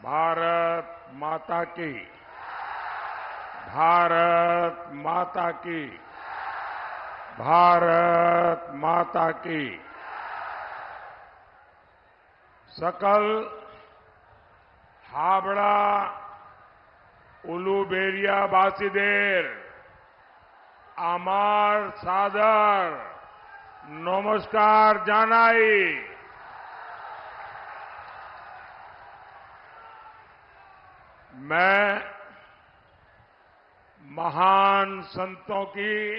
भारत माता की, भारत माता की, भारत माता की। सकल हावड़ा उलुबेरिया बासीदेर आमार सादर नमस्कार जानाई। मैं महान संतों की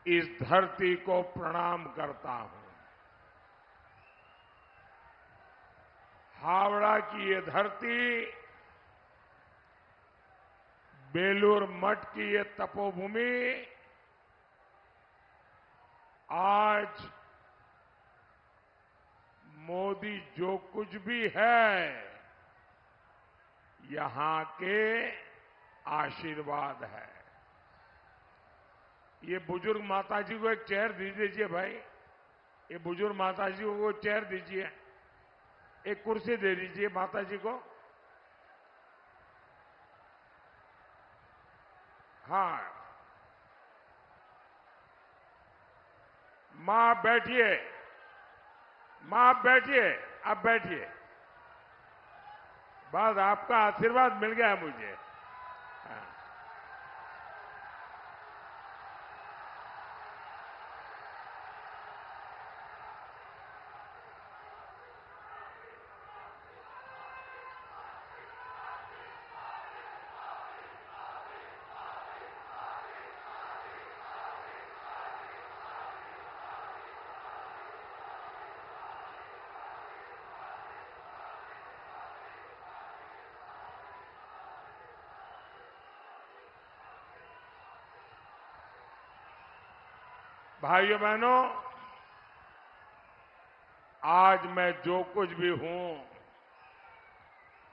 इस धरती को प्रणाम करता हूं। हावड़ा की ये धरती, बेलूर मठ की ये तपोभूमि आज मोदी जो कुछ भी है, यहां के आशीर्वाद है। ये बुजुर्ग माताजी को एक चेयर दे दीजिए भाई। ये बुजुर्ग माताजी को चेयर दीजिए, एक कुर्सी दे दीजिए माताजी को। हाँ, मां बैठिए, मां बैठिए, आप बैठिए। बस आपका आशीर्वाद मिल गया मुझे। हाँ। भाइयों बहनों, आज मैं जो कुछ भी हूं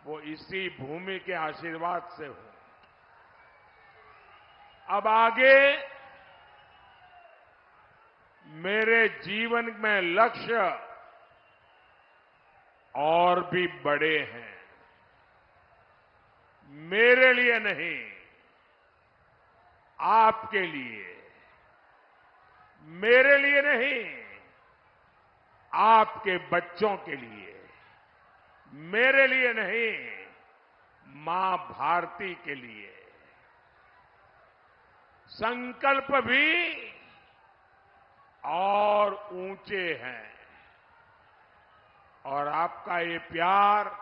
वो इसी भूमि के आशीर्वाद से हूं। अब आगे मेरे जीवन में लक्ष्य और भी बड़े हैं। मेरे लिए नहीं, आपके लिए। मेरे लिए नहीं, आपके बच्चों के लिए। मेरे लिए नहीं, मां भारती के लिए। संकल्प भी और ऊंचे हैं, और आपका ये प्यार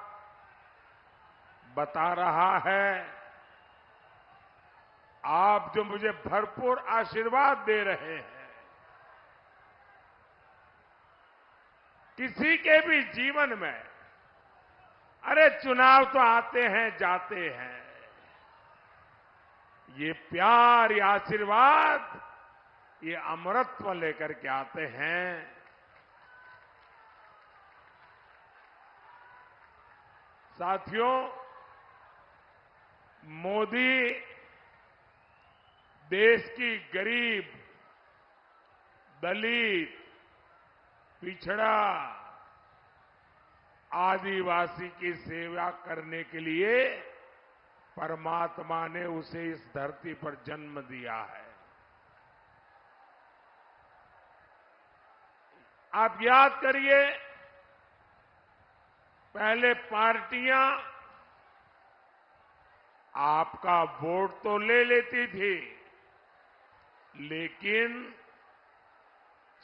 बता रहा है, आप जो मुझे भरपूर आशीर्वाद दे रहे हैं, किसी के भी जीवन में, अरे चुनाव तो आते हैं जाते हैं, ये प्यार, ये आशीर्वाद, ये अमरत्व लेकर के आते हैं। साथियों, मोदी देश की गरीब, दलित, पिछड़ा, आदिवासी की सेवा करने के लिए परमात्मा ने उसे इस धरती पर जन्म दिया है। आप याद करिए, पहले पार्टियां आपका वोट तो ले लेती थी, लेकिन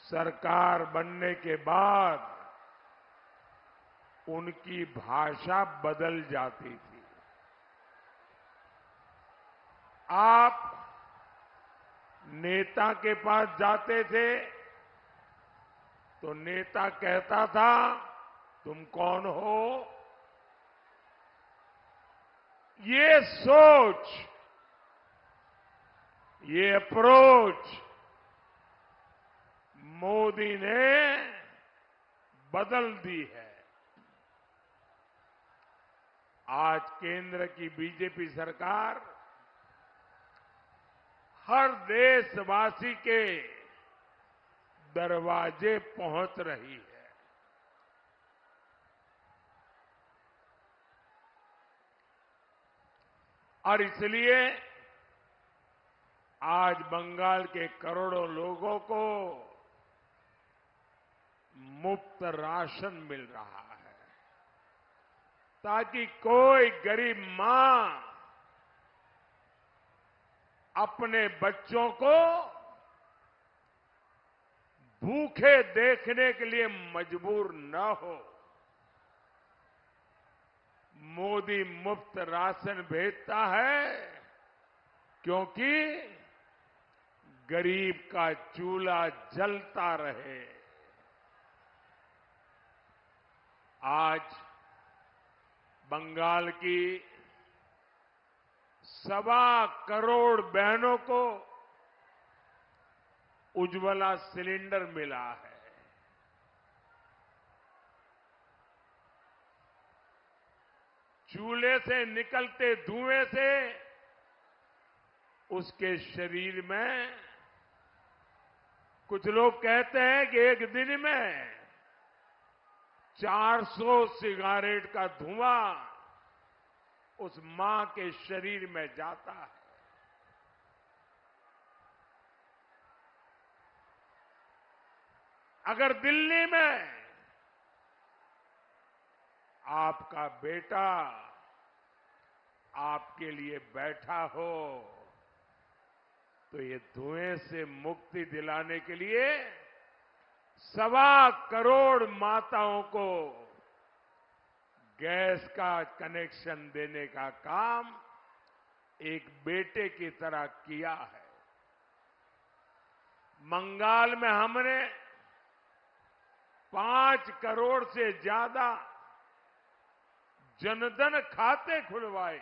सरकार बनने के बाद उनकी भाषा बदल जाती थी। आप नेता के पास जाते थे तो नेता कहता था, तुम कौन हो? ये सोच, ये अप्रोच मोदी ने बदल दी है। आज केंद्र की बीजेपी सरकार हर देशवासी के दरवाजे पहुंच रही है। और इसलिए आज बंगाल के करोड़ों लोगों को मुफ्त राशन मिल रहा है, ताकि कोई गरीब मां अपने बच्चों को भूखे देखने के लिए मजबूर न हो। मोदी मुफ्त राशन भेजता है क्योंकि गरीब का चूल्हा जलता रहे। आज बंगाल की 1.25 करोड़ बहनों को उज्ज्वला सिलेंडर मिला है। चूल्हे से निकलते धुएं से उसके शरीर में, कुछ लोग कहते हैं कि एक दिन में 400 सिगारेट का धुआं उस मां के शरीर में जाता है। अगर दिल्ली में आपका बेटा आपके लिए बैठा हो तो ये धुएं से मुक्ति दिलाने के लिए 1.25 करोड़ माताओं को गैस का कनेक्शन देने का काम एक बेटे की तरह किया है। बंगाल में हमने 5 करोड़ से ज्यादा जनधन खाते खुलवाए,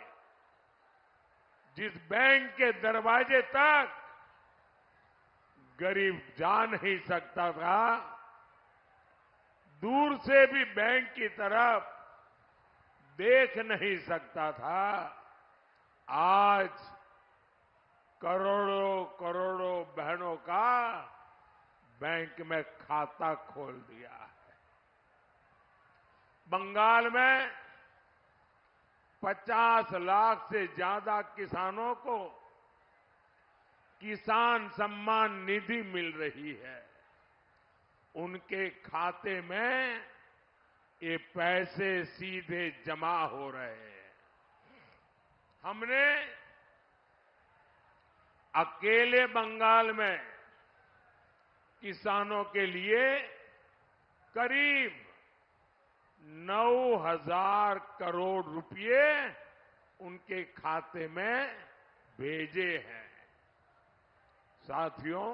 जिस बैंक के दरवाजे तक गरीब जा नहीं सकता था, दूर से भी बैंक की तरफ देख नहीं सकता था, आज करोड़ों करोड़ों बहनों का बैंक में खाता खोल दिया है। बंगाल में 50 लाख से ज्यादा किसानों को किसान सम्मान निधि मिल रही है। उनके खाते में ये पैसे सीधे जमा हो रहे हैं। हमने अकेले बंगाल में किसानों के लिए करीब 9,000 करोड़ रुपए उनके खाते में भेजे हैं। साथियों,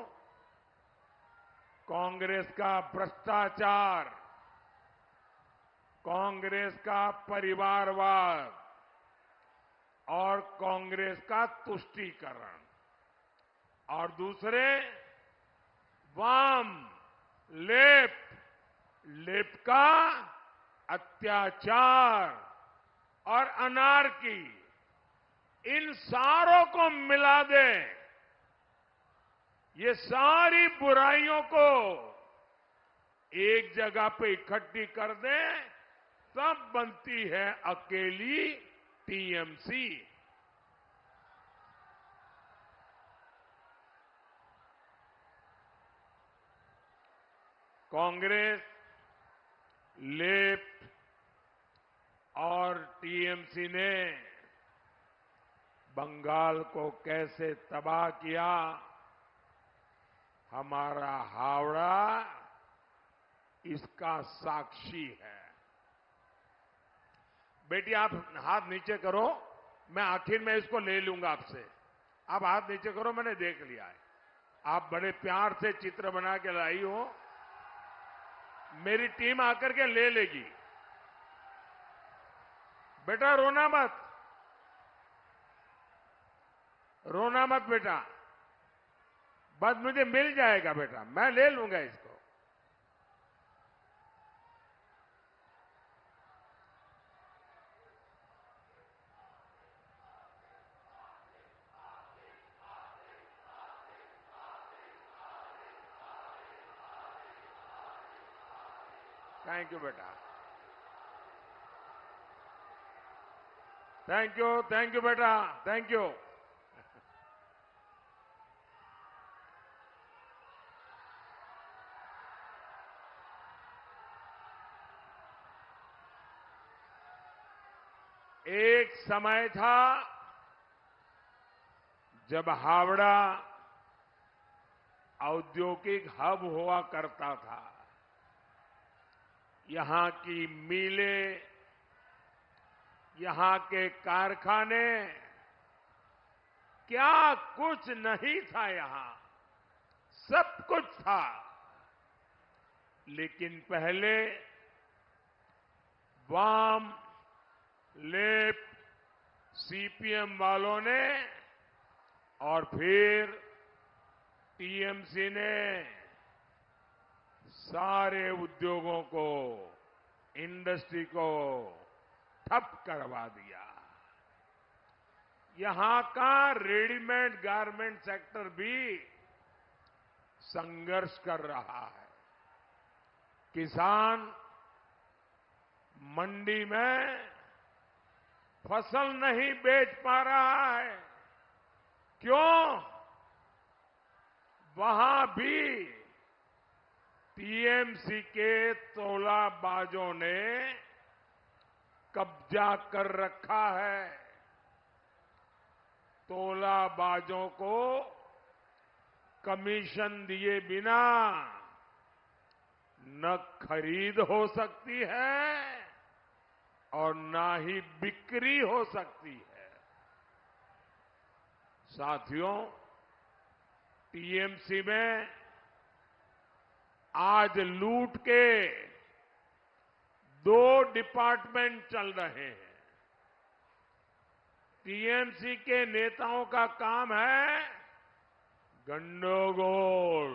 कांग्रेस का भ्रष्टाचार, कांग्रेस का परिवारवाद और कांग्रेस का तुष्टीकरण और दूसरे वाम लेफ्ट का अत्याचार और अनार्की, इन सारों को मिला दें, ये सारी बुराइयों को एक जगह पे इकट्ठी कर दें, तब बनती है अकेली टीएमसी। कांग्रेस, लेफ्ट और टीएमसी ने बंगाल को कैसे तबाह किया, हमारा हावड़ा इसका साक्षी है। बेटी, आप हाथ नीचे करो, मैं आखिर में इसको ले लूंगा आपसे। आप हाथ नीचे करो, मैंने देख लिया है। आप बड़े प्यार से चित्र बना के लाई हो, मेरी टीम आकर के ले लेगी। बेटा रोना मत, रोना मत बेटा, बस मुझे मिल जाएगा बेटा, मैं ले लूंगा इसको। थैंक यू बेटा। थैंक यू बेटा, थैंक यू। एक समय था जब हावड़ा औद्योगिक हब हुआ करता था। यहां की मिलें, यहां के कारखाने, क्या कुछ नहीं था यहां, सब कुछ था। लेकिन पहले वाम, लेफ्ट, सीपीएम वालों ने और फिर टीएमसी ने सारे उद्योगों को, इंडस्ट्री को ठप करवा दिया। यहां का रेडीमेड गारमेंट सेक्टर भी संघर्ष कर रहा है। किसान मंडी में फसल नहीं बेच पा रहा है। क्यों? वहां भी टीएमसी के तोलाबाजों ने कब्जा कर रखा है। तोलाबाजों को कमीशन दिए बिना न खरीद हो सकती है और ना ही बिक्री हो सकती है। साथियों, टीएमसी में आज लूट के 2 डिपार्टमेंट चल रहे हैं। टीएमसी के नेताओं का काम है गंडोगोल।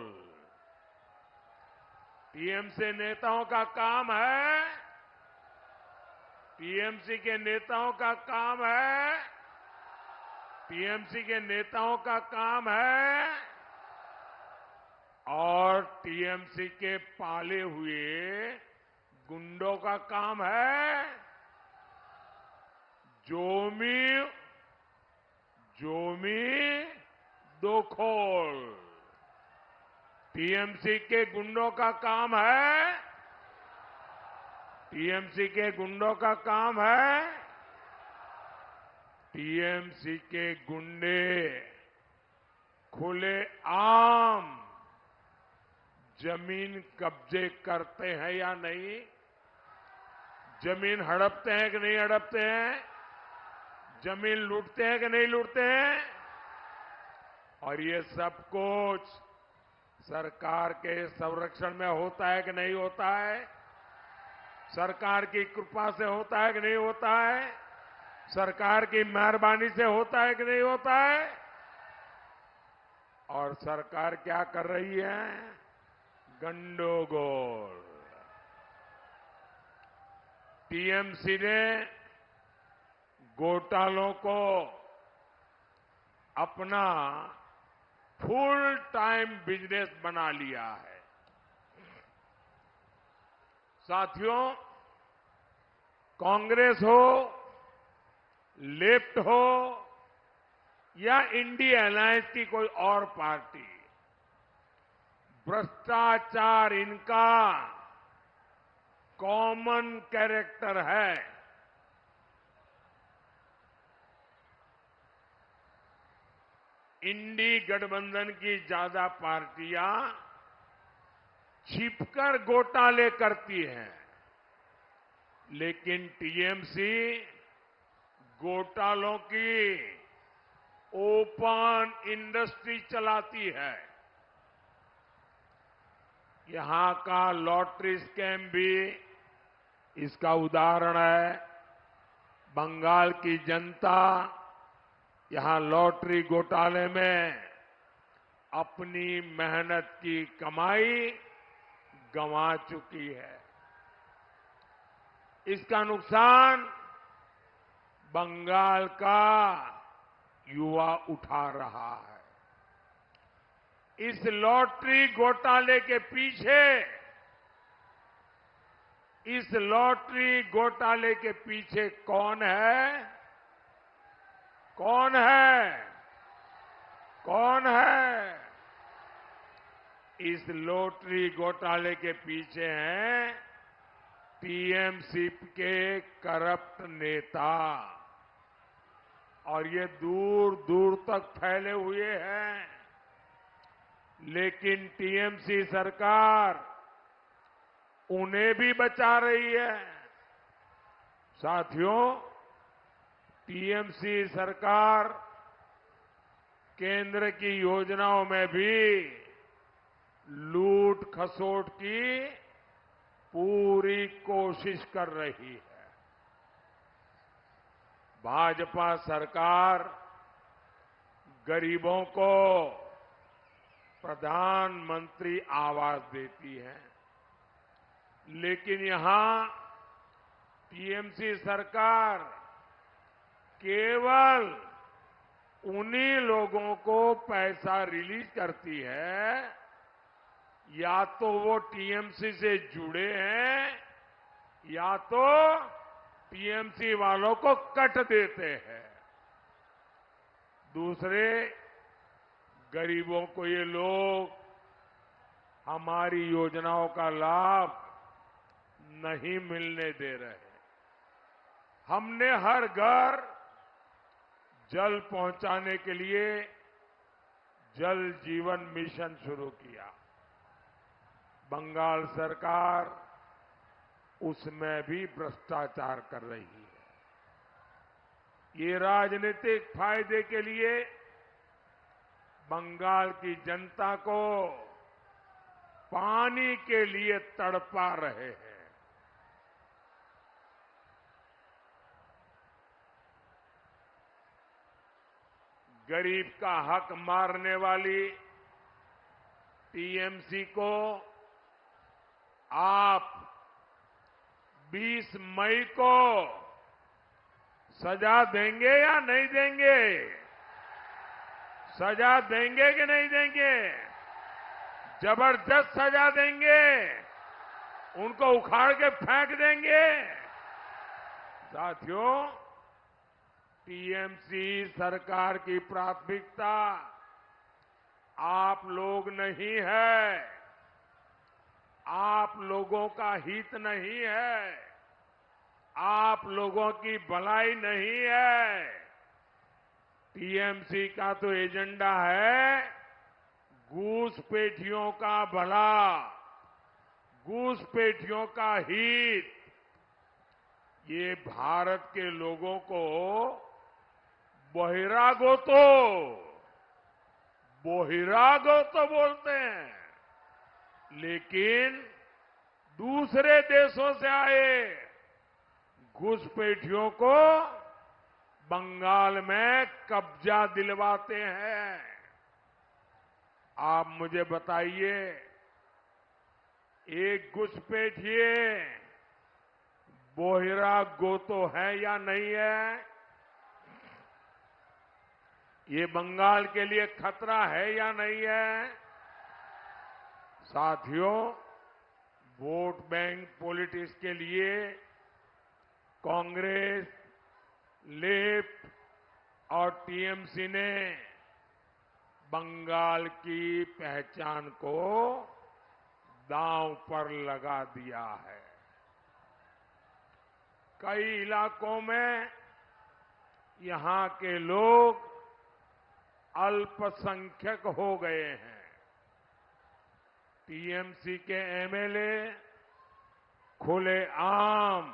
टीएमसी नेताओं का काम है, टीएमसी के नेताओं का काम है, टीएमसी के नेताओं का काम है और टीएमसी के पाले हुए गुंडों का काम है जोमी दोखोल। टीएमसी के गुंडों का काम है, टीएमसी के गुंडों का काम है, टीएमसी के गुंडे खुले आम जमीन कब्जे करते हैं या नहीं? जमीन हड़पते हैं कि नहीं हड़पते हैं? जमीन लूटते हैं कि नहीं लूटते हैं? और ये सब कुछ सरकार के संरक्षण में होता है कि नहीं होता है? सरकार की कृपा से होता है कि नहीं होता है? सरकार की मेहरबानी से होता है कि नहीं होता है? और सरकार क्या कर रही है? गंडोगोल। टीएमसी ने घोटालों को अपना फुल टाइम बिजनेस बना लिया है। साथियों, कांग्रेस हो, लेफ्ट हो या इंडिया अलायंस की कोई और पार्टी, भ्रष्टाचार इनका कॉमन कैरेक्टर है। इंडी गठबंधन की ज्यादा पार्टियां छिपकर घोटाले करती हैं, लेकिन टीएमसी घोटालों की ओपन इंडस्ट्री चलाती है। यहां का लॉटरी स्कैम भी इसका उदाहरण है। बंगाल की जनता यहां लॉटरी घोटाले में अपनी मेहनत की कमाई गंवा चुकी है। इसका नुकसान बंगाल का युवा उठा रहा है। इस लॉटरी घोटाले के पीछे, इस लॉटरी घोटाले के पीछे कौन है? कौन है? कौन है? इस लॉटरी घोटाले के पीछे हैं टीएमसी के करप्ट नेता, और ये दूर दूर तक फैले हुए हैं। लेकिन टीएमसी सरकार उन्हें भी बचा रही है। साथियों, टीएमसी सरकार केंद्र की योजनाओं में भी लूट खसोट की पूरी कोशिश कर रही है। भाजपा सरकार गरीबों को प्रधानमंत्री आवास देती है, लेकिन यहां टीएमसी सरकार केवल उन्हीं लोगों को पैसा रिलीज करती है या तो वो टीएमसी से जुड़े हैं या तो टीएमसी वालों को कट देते हैं। दूसरे गरीबों को ये लोग हमारी योजनाओं का लाभ नहीं मिलने दे रहे। हमने हर घर जल पहुंचाने के लिए जल जीवन मिशन शुरू किया। बंगाल सरकार उसमें भी भ्रष्टाचार कर रही है। ये राजनीतिक फायदे के लिए बंगाल की जनता को पानी के लिए तड़पा रहे हैं। गरीब का हक मारने वाली टीएमसी को आप 20 मई को सजा देंगे या नहीं देंगे? सजा देंगे कि नहीं देंगे? जबरदस्त सजा देंगे? उनको उखाड़ के फेंक देंगे? साथियों, टीएमसी सरकार की प्राथमिकता आप लोग नहीं है, आप लोगों का हित नहीं है, आप लोगों की भलाई नहीं है। टीएमसी का तो एजेंडा है घूसपैठियों का भला, घूसपैठियों का हित। ये भारत के लोगों को बहिरागो तो बोलते हैं, लेकिन दूसरे देशों से आए घुसपैठियों को बंगाल में कब्जा दिलवाते हैं। आप मुझे बताइए, एक घुसपैठिए बहिरागो तो है या नहीं है? ये बंगाल के लिए खतरा है या नहीं है? साथियों, वोट बैंक पॉलिटिक्स के लिए कांग्रेस, लेफ्ट और टीएमसी ने बंगाल की पहचान को दांव पर लगा दिया है। कई इलाकों में यहां के लोग अल्पसंख्यक हो गए हैं। टीएमसी के एमएलए खुलेआम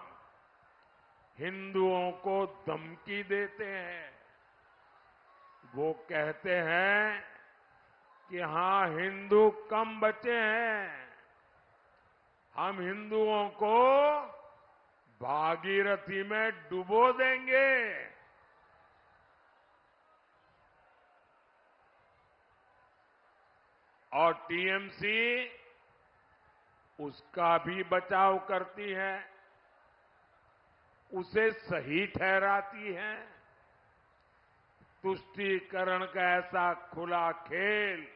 हिंदुओं को धमकी देते हैं। वो कहते हैं कि हां, हिंदू कम बचे हैं, हम हिंदुओं को भागीरथी में डुबो देंगे। और टीएमसी उसका भी बचाव करती है, उसे सही ठहराती है। तुष्टीकरण का ऐसा खुला खेल,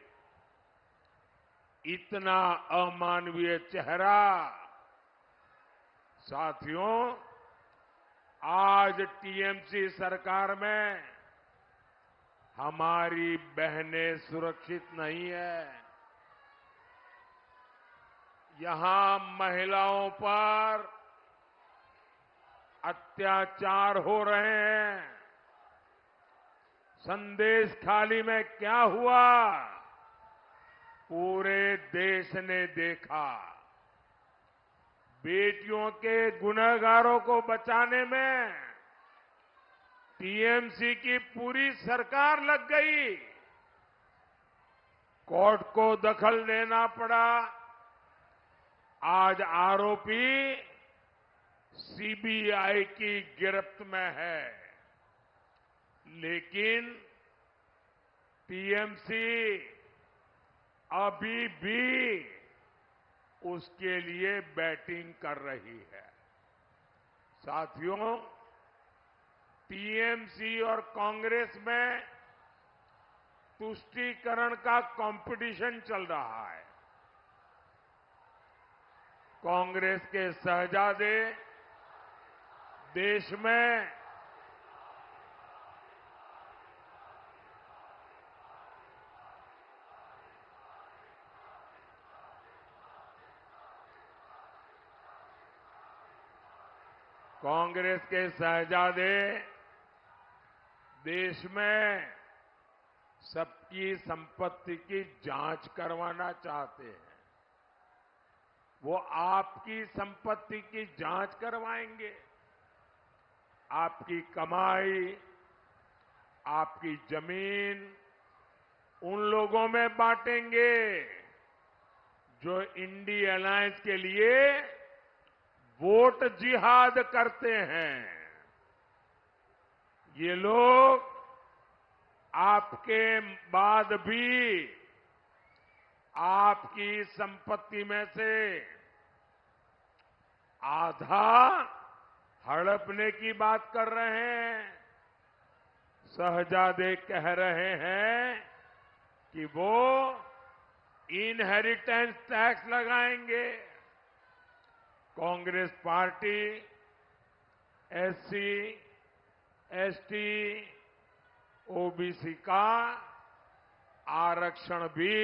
इतना अमानवीय चेहरा, साथियों, आज टीएमसी सरकार में हमारी बहनें सुरक्षित नहीं है। यहां महिलाओं पर अत्याचार हो रहे हैं। संदेश खाली में क्या हुआ, पूरे देश ने देखा। बेटियों के गुनहगारों को बचाने में टीएमसी की पूरी सरकार लग गई। कोर्ट को दखल देना पड़ा। आज आरोपी सीबीआई की गिरफ्त में है, लेकिन टीएमसी अभी भी उसके लिए बैटिंग कर रही है। साथियों, टीएमसी और कांग्रेस में तुष्टीकरण का कंपटीशन चल रहा है। कांग्रेस के शहजादे देश में कांग्रेस के शहजादे देश में सबकी संपत्ति की जांच करवाना चाहते हैं। वो आपकी संपत्ति की जांच करवाएंगे। आपकी कमाई, आपकी जमीन उन लोगों में बांटेंगे जो इंडी अलायंस के लिए वोट जिहाद करते हैं। ये लोग आपके बाद भी आपकी संपत्ति में से आधा हड़पने की बात कर रहे हैं। शहजादे कह रहे हैं कि वो इनहेरिटेंस टैक्स लगाएंगे। Congress party SC, ST, OBC का आरक्षण भी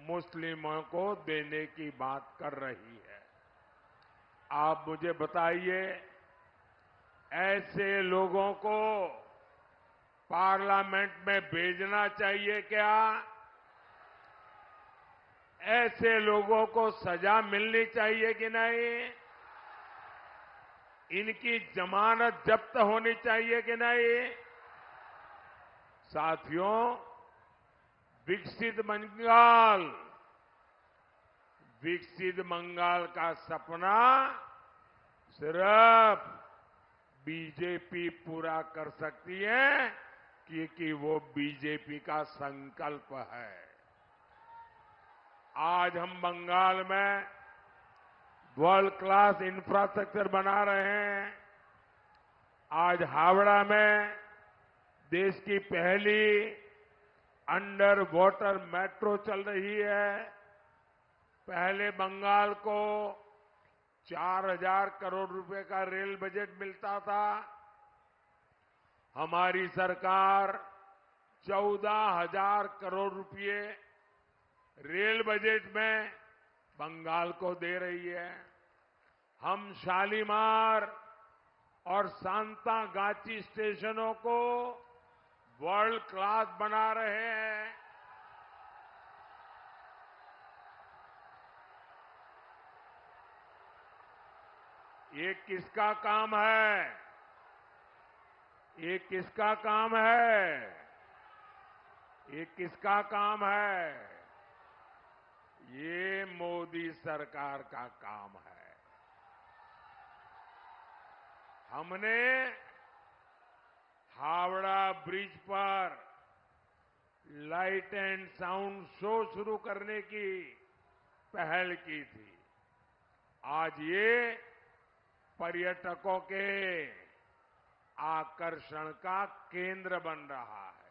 मुस्लिमों को देने की बात कर रही है। आप मुझे बताइए, ऐसे लोगों को पार्लियामेंट में भेजना चाहिए क्या? ऐसे लोगों को सजा मिलनी चाहिए कि नहीं? इनकी जमानत जब्त होनी चाहिए कि नहीं? साथियों, विकसित बंगाल का सपना सिर्फ बीजेपी पूरा कर सकती है, क्योंकि वो बीजेपी का संकल्प है। आज हम बंगाल में वर्ल्ड क्लास इंफ्रास्ट्रक्चर बना रहे हैं। आज हावड़ा में देश की पहली अंडर वाटर मेट्रो चल रही है। पहले बंगाल को 4,000 करोड़ रुपए का रेल बजट मिलता था। हमारी सरकार 14,000 करोड़ रुपए रेल बजट में बंगाल को दे रही है। हम शालीमार और सांतागाची स्टेशनों को वर्ल्ड क्लास बना रहे हैं। ये किसका काम है? ये किसका काम है? ये किसका काम है? ये मोदी सरकार का काम है। हमने हावड़ा ब्रिज पर लाइट एंड साउंड शो शुरू करने की पहल की थी। आज ये पर्यटकों के आकर्षण का केंद्र बन रहा है।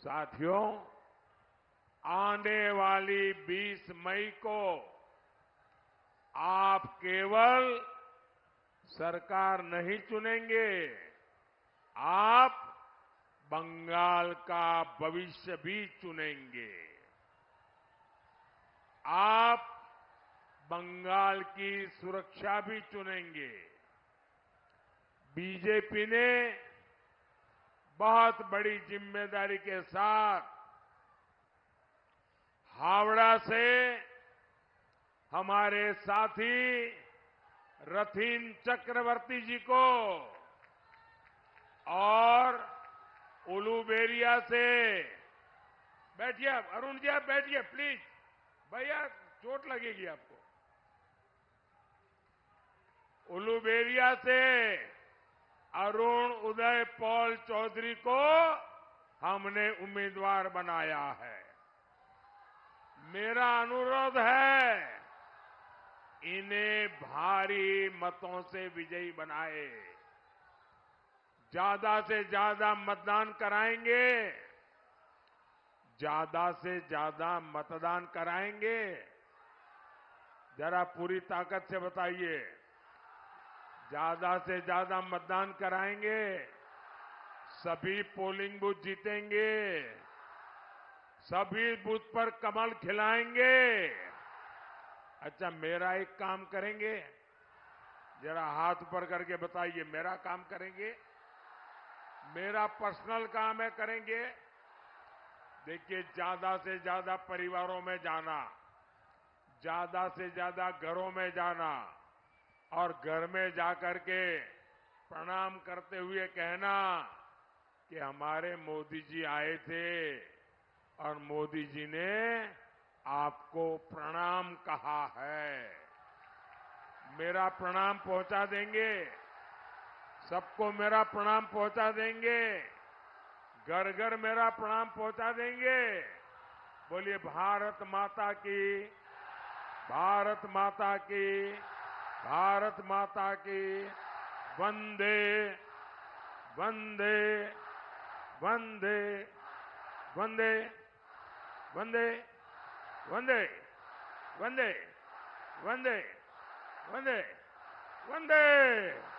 साथियों, आने वाली 20 मई को आप केवल सरकार नहीं चुनेंगे, आप बंगाल का भविष्य भी चुनेंगे। आप बंगाल की सुरक्षा भी चुनेंगे। बीजेपी ने बहुत बड़ी जिम्मेदारी के साथ हावड़ा से हमारे साथी रथीन चक्रवर्ती जी को और उलूबेरिया से, बैठिए आप, अरुण जी आप बैठिए प्लीज, भैया चोट लगेगी आपको। उलूबेरिया से अरुण उदय पॉल चौधरी को हमने उम्मीदवार बनाया है। मेरा अनुरोध है, इन्हें भारी मतों से विजयी बनाए, ज्यादा से ज्यादा मतदान कराएंगे, ज्यादा से ज्यादा मतदान कराएंगे। जरा पूरी ताकत से बताइए, ज्यादा से ज्यादा मतदान कराएंगे, सभी पोलिंग बूथ जीतेंगे, सभी बूथ पर कमल खिलाएंगे। अच्छा, मेरा एक काम करेंगे, जरा हाथ ऊपर करके बताइए, मेरा काम करेंगे, मेरा पर्सनल काम है, करेंगे। देखिए, ज्यादा से ज्यादा परिवारों में जाना, ज्यादा से ज्यादा घरों में जाना और घर में जाकर के प्रणाम करते हुए कहना कि हमारे मोदी जी आए थे और मोदी जी ने आपको प्रणाम कहा है। मेरा प्रणाम पहुंचा देंगे, सबको मेरा प्रणाम पहुंचा देंगे, घर घर मेरा प्रणाम पहुंचा देंगे। बोलिए भारत माता की, भारत माता की, भारत माता की, वंदे वंदे वंदे वंदे वंदे वंदे वंदे वंदे वंदे वंदे।